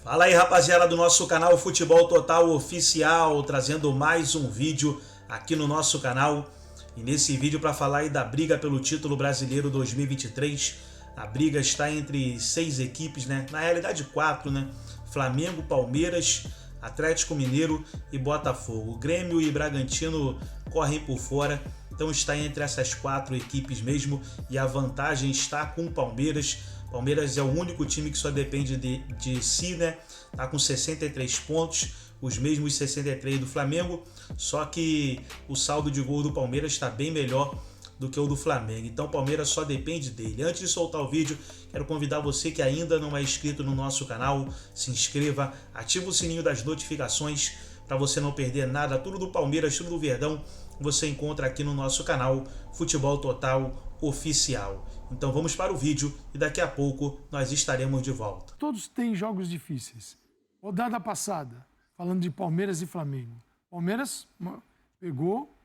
Fala aí, rapaziada do nosso canal Futebol Total Oficial, trazendo mais um vídeo aqui no nosso canal. E nesse vídeo para falar aí da briga pelo título brasileiro 2023. A briga está entre 6 equipes, né? Na realidade 4, né? Flamengo, Palmeiras, Atlético Mineiro e Botafogo. O Grêmio e Bragantino correm por fora, então está entre essas 4 equipes mesmo, e a vantagem está com o Palmeiras. Palmeiras é o único time que só depende de si, né? Tá com 63 pontos, os mesmos 63 do Flamengo, só que o saldo de gol do Palmeiras está bem melhor do que o do Flamengo. Então o Palmeiras só depende dele. Antes de soltar o vídeo, quero convidar você que ainda não é inscrito no nosso canal, se inscreva, ativa o sininho das notificações para você não perder nada. Tudo do Palmeiras, tudo do Verdão, você encontra aqui no nosso canal Futebol Total Oficial. Então vamos para o vídeo e daqui a pouco nós estaremos de volta. Todos têm jogos difíceis. Rodada passada, falando de Palmeiras e Flamengo. Palmeiras pegou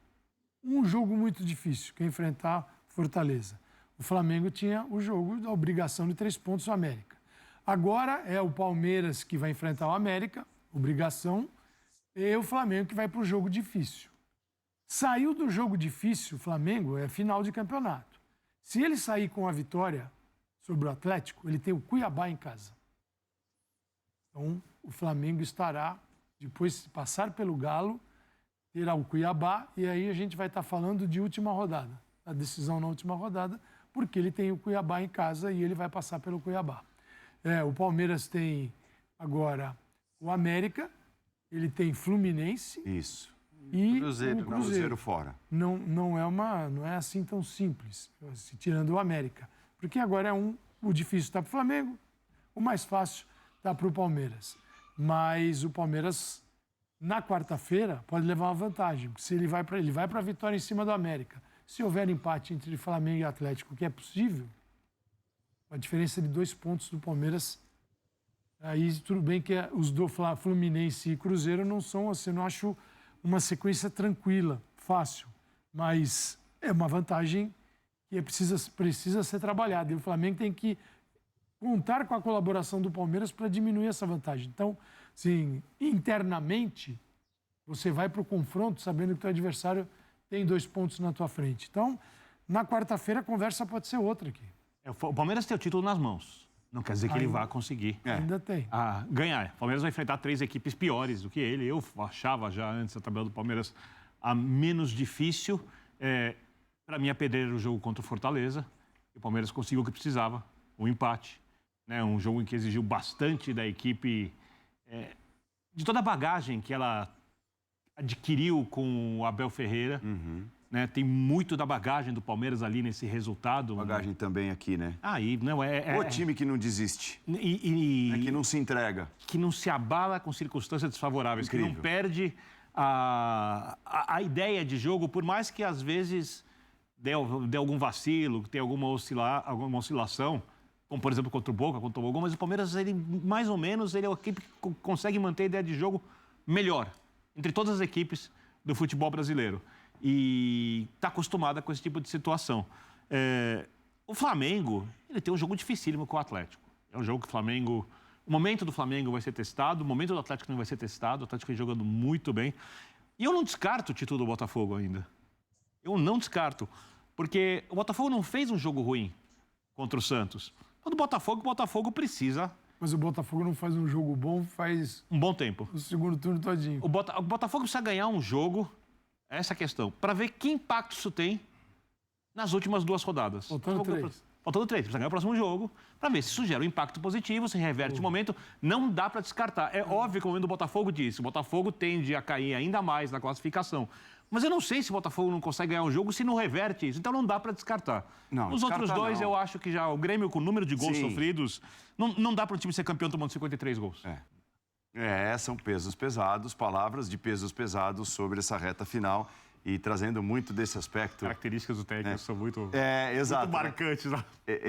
um jogo muito difícil, que é enfrentar Fortaleza. O Flamengo tinha o jogo da obrigação de 3 pontos do América. Agora é o Palmeiras que vai enfrentar o América, obrigação, e o Flamengo que vai para o jogo difícil. Saiu do jogo difícil, o Flamengo é final de campeonato. Se ele sair com a vitória sobre o Atlético, ele tem o Cuiabá em casa. Então, o Flamengo estará, depois de passar pelo Galo, terá o Cuiabá, e aí a gente vai estar falando de última rodada. A decisão na última rodada, porque ele tem o Cuiabá em casa e ele vai passar pelo Cuiabá. O Palmeiras tem agora o América, ele tem Fluminense. Isso. E Cruzeiro fora. Não é assim tão simples, tirando o América. Porque agora o difícil está para o Flamengo, o mais fácil está para o Palmeiras. Mas o Palmeiras, na quarta-feira, pode levar uma vantagem. Porque se ele vai para a vitória em cima do América. Se houver empate entre Flamengo e Atlético, que é possível, a diferença de 2 pontos do Palmeiras, aí tudo bem que os do Fluminense e Cruzeiro não são assim, eu não acho uma sequência tranquila, fácil, mas é uma vantagem que precisa ser trabalhada. E o Flamengo tem que contar com a colaboração do Palmeiras para diminuir essa vantagem. Então, assim, internamente, você vai para o confronto sabendo que o teu adversário tem 2 pontos na tua frente. Então, na quarta-feira, a conversa pode ser outra aqui. O Palmeiras tem o título nas mãos. Não quer dizer que ele vá conseguir Ainda tem. Ganhar. O Palmeiras vai enfrentar 3 equipes piores do que ele. Eu achava já antes a tabela do Palmeiras a menos difícil. Para mim, a pedreira era o jogo contra o Fortaleza. E o Palmeiras conseguiu o que precisava, o empate. Né? Um jogo em que exigiu bastante da equipe, de toda a bagagem que ela adquiriu com o Abel Ferreira. Uhum. Né? Tem muito da bagagem do Palmeiras ali nesse resultado. Bagagem também aqui, né? O time que não desiste, que não se entrega. Que não se abala com circunstâncias desfavoráveis, incrível. Que não perde a ideia de jogo, por mais que às vezes dê algum vacilo, que tenha alguma oscilação, como por exemplo contra o Boca, contra o Boca, mas o Palmeiras, ele, mais ou menos, ele é a equipe que consegue manter a ideia de jogo melhor entre todas as equipes do futebol brasileiro. E está acostumada com esse tipo de situação. O Flamengo, ele tem um jogo dificílimo com o Atlético. É um jogo que o Flamengo... O momento do Flamengo vai ser testado, o momento do Atlético não vai ser testado. O Atlético vem jogando muito bem. E eu não descarto o título do Botafogo ainda. Eu não descarto. Porque o Botafogo não fez um jogo ruim contra o Santos. O Botafogo precisa... Mas o Botafogo não faz um jogo bom, faz... Um bom tempo. O segundo turno todinho. O Botafogo precisa ganhar um jogo... Essa é a questão. Para ver que impacto isso tem nas últimas 2 rodadas. Faltando 3. Faltando 3. Precisa ganhar o próximo jogo para ver se isso gera um impacto positivo, se reverte o momento. Não dá para descartar. É óbvio que o momento do Botafogo disse. O Botafogo tende a cair ainda mais na classificação. Mas eu não sei se o Botafogo não consegue ganhar um jogo se não reverte isso. Então não dá para descartar. Os outros 2, eu acho que já o Grêmio, com o número de gols sofridos, não dá para o time ser campeão tomando 53 gols. São pesos pesados, palavras de pesos pesados sobre essa reta final e trazendo muito desse aspecto. Características do técnico são muito marcantes na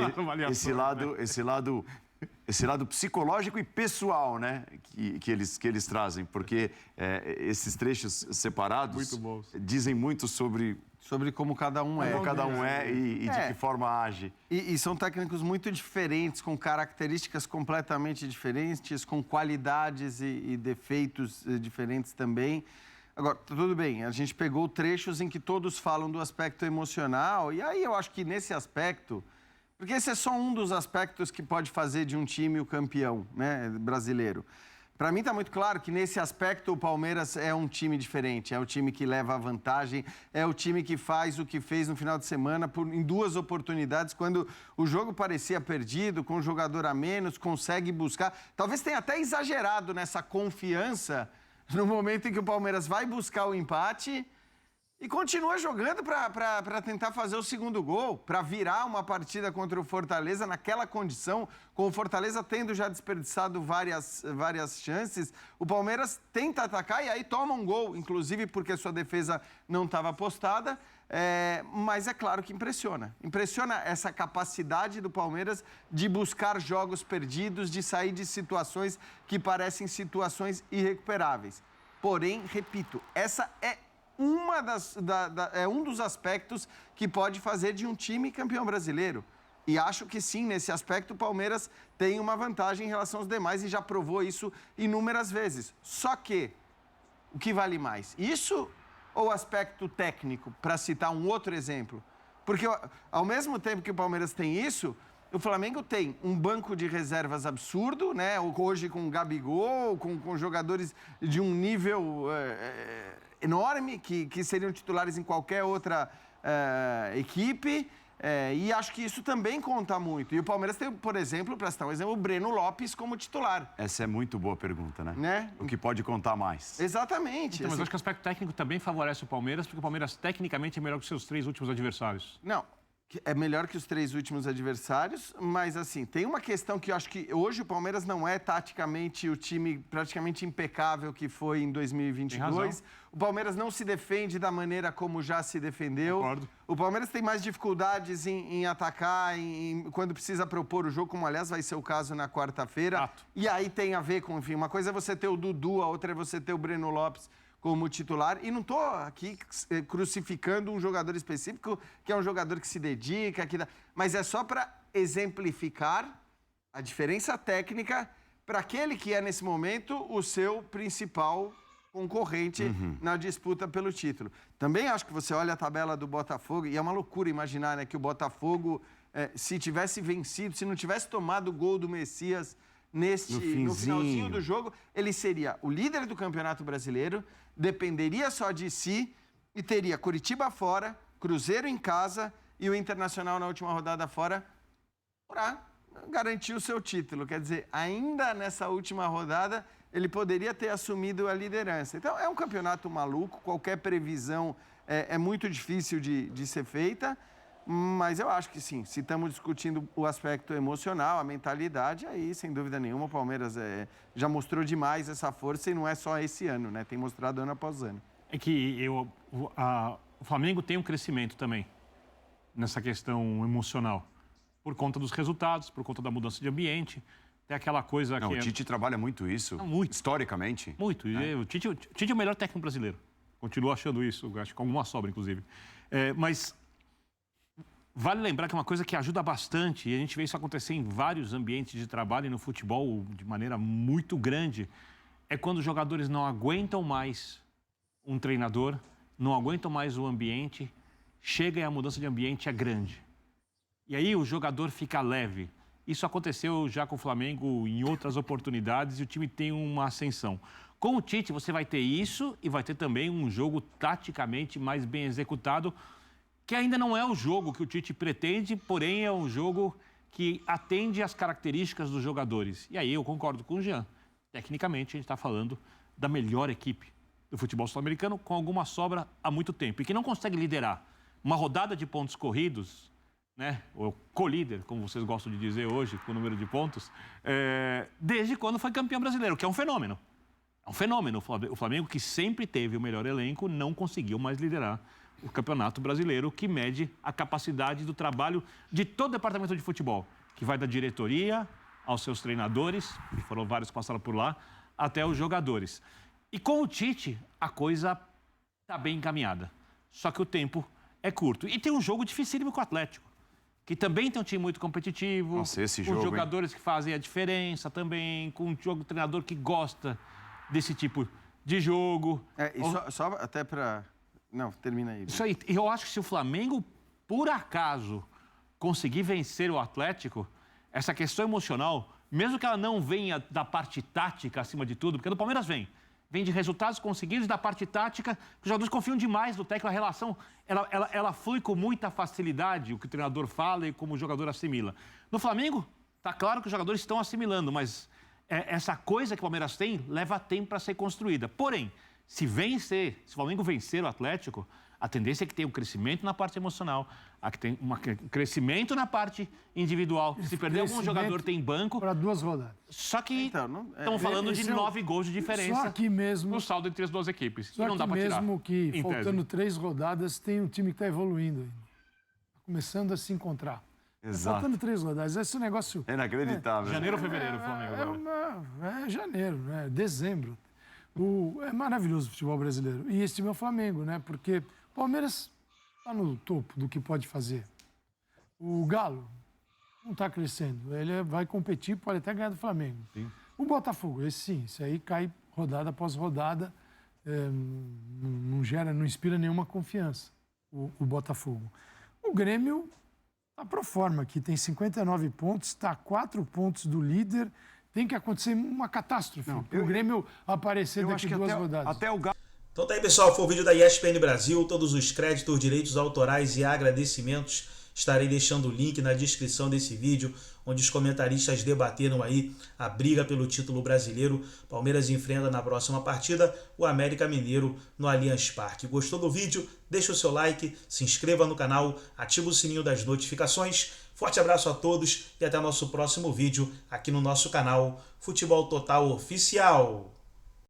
avaliação. Esse lado psicológico e pessoal, né, que eles trazem, porque esses trechos separados dizem muito sobre sobre como cada um é. Como cada um é e de que forma age. E são técnicos muito diferentes, com características completamente diferentes, com qualidades e defeitos diferentes também. Agora, tudo bem, a gente pegou trechos em que todos falam do aspecto emocional, e aí eu acho que nesse aspecto, porque esse é só um dos aspectos que pode fazer de um time o campeão, né, brasileiro. Para mim está muito claro que nesse aspecto o Palmeiras é um time diferente, é o time que leva a vantagem, é o time que faz o que fez no final de semana em 2 oportunidades, quando o jogo parecia perdido, com um jogador a menos, consegue buscar. Talvez tenha até exagerado nessa confiança no momento em que o Palmeiras vai buscar o empate e continua jogando para tentar fazer o segundo gol, para virar uma partida contra o Fortaleza naquela condição, com o Fortaleza tendo já desperdiçado várias chances. O Palmeiras tenta atacar e aí toma um gol, inclusive porque sua defesa não estava postada, mas é claro que impressiona. Impressiona essa capacidade do Palmeiras de buscar jogos perdidos, de sair de situações que parecem situações irrecuperáveis. Porém, repito, essa é um dos aspectos que pode fazer de um time campeão brasileiro. E acho que sim, nesse aspecto o Palmeiras tem uma vantagem em relação aos demais e já provou isso inúmeras vezes. Só que, o que vale mais? Isso ou o aspecto técnico, para citar um outro exemplo? Porque ao mesmo tempo que o Palmeiras tem isso, o Flamengo tem um banco de reservas absurdo, né? Hoje com o Gabigol, com jogadores de um nível enorme, que seriam titulares em qualquer outra equipe, e acho que isso também conta muito. E o Palmeiras tem, por exemplo, para citar um exemplo, o Breno Lopes como titular. Essa é muito boa pergunta, né? O que pode contar mais. Exatamente. Então, mas eu acho que o aspecto técnico também favorece o Palmeiras, porque o Palmeiras tecnicamente é melhor que os seus 3 últimos adversários. Não, é melhor que os 3 últimos adversários, mas assim, tem uma questão que eu acho que hoje o Palmeiras não é taticamente o time praticamente impecável que foi em 2022. O Palmeiras não se defende da maneira como já se defendeu. Concordo. O Palmeiras tem mais dificuldades em atacar, quando precisa propor o jogo, como aliás vai ser o caso na quarta-feira. E aí tem a ver com, enfim, uma coisa é você ter o Dudu, a outra é você ter o Breno Lopes como titular, e não estou aqui crucificando um jogador específico, que é um jogador que se dedica, mas é só para exemplificar a diferença técnica para aquele que é, nesse momento, o seu principal concorrente na disputa pelo título. Também acho que você olha a tabela do Botafogo, e é uma loucura imaginar, né, que o Botafogo, se tivesse vencido, se não tivesse tomado o gol do Messias no finalzinho do jogo, ele seria o líder do Campeonato Brasileiro, dependeria só de si e teria Curitiba fora, Cruzeiro em casa e o Internacional na última rodada fora para garantir o seu título. Quer dizer, ainda nessa última rodada, ele poderia ter assumido a liderança. Então, é um campeonato maluco, qualquer previsão é muito difícil de ser feita, mas eu acho que sim, se estamos discutindo o aspecto emocional, a mentalidade, aí, sem dúvida nenhuma, o Palmeiras já mostrou demais essa força e não é só esse ano, né? Tem mostrado ano após ano. É que o Flamengo tem um crescimento também nessa questão emocional, por conta dos resultados, por conta da mudança de ambiente. Tem aquela coisa que... O Tite trabalha muito isso, historicamente. Muito. O Tite é o melhor técnico brasileiro. Continuo achando isso, acho que com alguma sobra, inclusive. Mas vale lembrar que é uma coisa que ajuda bastante, e a gente vê isso acontecer em vários ambientes de trabalho e no futebol de maneira muito grande, é quando os jogadores não aguentam mais um treinador, não aguentam mais o ambiente, chega e a mudança de ambiente é grande. E aí o jogador fica leve. Isso aconteceu já com o Flamengo em outras oportunidades e o time tem uma ascensão. Com o Tite você vai ter isso e vai ter também um jogo taticamente mais bem executado, que ainda não é o jogo que o Tite pretende, porém é um jogo que atende às características dos jogadores. E aí eu concordo com o Jean. Tecnicamente a gente está falando da melhor equipe do futebol sul-americano com alguma sobra há muito tempo e que não consegue liderar uma rodada de pontos corridos, né? O co-líder, como vocês gostam de dizer hoje, com o número de pontos, desde quando foi campeão brasileiro, que é um fenômeno. É um fenômeno. O Flamengo, que sempre teve o melhor elenco, não conseguiu mais liderar o Campeonato Brasileiro, que mede a capacidade do trabalho de todo o departamento de futebol, que vai da diretoria aos seus treinadores, e foram vários que passaram por lá, até os jogadores. E com o Tite, a coisa está bem encaminhada. Só que o tempo é curto. E tem um jogo dificílimo com o Atlético, que também tem um time muito competitivo, Nossa, esse com jogo, jogadores que fazem a diferença também, com um treinador que gosta desse tipo de jogo. Só até para... Não, termina aí. Isso aí. Eu acho que se o Flamengo, por acaso, conseguir vencer o Atlético, essa questão emocional, mesmo que ela não venha da parte tática acima de tudo, porque do Palmeiras vem de resultados conseguidos, da parte tática, os jogadores confiam demais no técnico, a relação, ela flui com muita facilidade, o que o treinador fala e como o jogador assimila. No Flamengo, tá claro que os jogadores estão assimilando, mas essa coisa que o Palmeiras tem leva tempo para ser construída. Porém, se o Flamengo vencer o Atlético, a tendência é que tenha um crescimento na parte emocional, que tem um crescimento na parte individual. Se perder algum jogador, tem banco. Para 2 rodadas. Só que estamos falando de 9 gols de diferença só aqui mesmo, no saldo entre as 2 equipes. Só e não dá para tirar. Mesmo que, faltando 3 rodadas, tem um time que está evoluindo ainda. Tá começando a se encontrar. Exato. Faltando 3 rodadas. Esse negócio... É inacreditável. Janeiro ou fevereiro, Flamengo? É janeiro, né? Dezembro. É maravilhoso o futebol brasileiro. E esse time é o Flamengo, né? Porque o Palmeiras está no topo do que pode fazer. O Galo não está crescendo. Ele vai competir, pode até ganhar do Flamengo. Sim. O Botafogo, esse aí cai rodada após rodada. Não inspira nenhuma confiança, o Botafogo. O Grêmio está pro forma aqui, tem 59 pontos, está a 4 pontos do líder. Tem que acontecer uma catástrofe para o Grêmio aparecer daqui 2 rodadas. Até o Galo. Então tá aí, pessoal, foi o vídeo da ESPN Brasil. Todos os créditos, direitos autorais e agradecimentos estarei deixando o link na descrição desse vídeo, onde os comentaristas debateram aí a briga pelo título brasileiro. Palmeiras enfrenta na próxima partida o América Mineiro no Allianz Parque. Gostou do vídeo? Deixa o seu like, se inscreva no canal, ativa o sininho das notificações. Forte abraço a todos e até o nosso próximo vídeo aqui no nosso canal Futebol Total Oficial.